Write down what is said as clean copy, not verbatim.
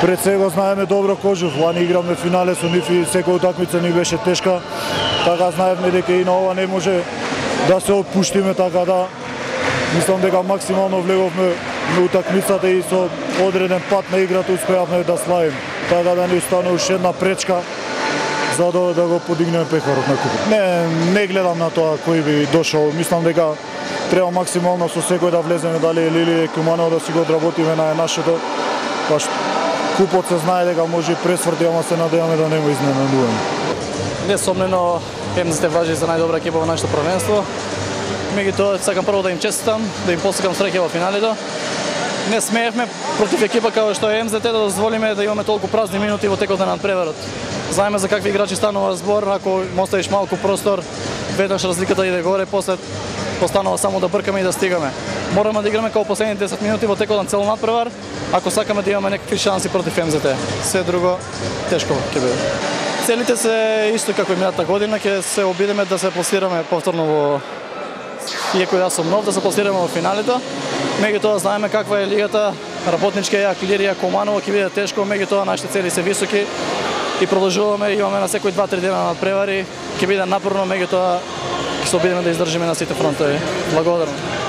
Пред сега знаеме добро Кожув, лани игравме финале со нив и секоја утакмица ни беше тешка, така знаевме дека и на ова не може да се отпуштиме, така да мислам дека максимално влеговме на утакмицата и со одреден пат на играта успеавме да славим, така да ни остане уште една пречка за да го подигнеме пехарот на купот. Не гледам на тоа кој би дошол, мислам дека треба максимално со секој да влеземе, дали Лили Куманово да си го одработиме на нашето, па купот се знае дека може и пресврти, ама се надеваме да не го изненадуваме. Несомнено, МЗТ важи за најдобра екипа во нашето првенство. Меѓутоа, сакам прво да им честитам, да им посакам среќа во финалето. Не смеевме против екипа како што е МЗТ да дозволиме да имаме толку празни минути во текот на надпреварот. Знаеме за какви играчи станува збор, ако му оставиш малку простор, веднаш разликата иде горе, после постанува само да бркаме и да стигаме. Мораме да играме како последните 10 минути во текот на цел надпревар, ако сакаме да имаме некакви шанси против МЗТ. Се друго тешко ќе биде. Целите се исто како и минатата година, ќе се обидеме да се пласираме повторно во, иако јас сум нов, да се пласираме во финалето. Меѓутоа знаеме каква е лигата, работничка ја, Клирија, Команово ќе биде тешко, меѓутоа нашите цели се високи и продолжуваме, имаме на секој 2-3 дена надпревари, ќе биде напорно, меѓутоа ќе се обидеме да издржиме на сите фронтови. Благодарам.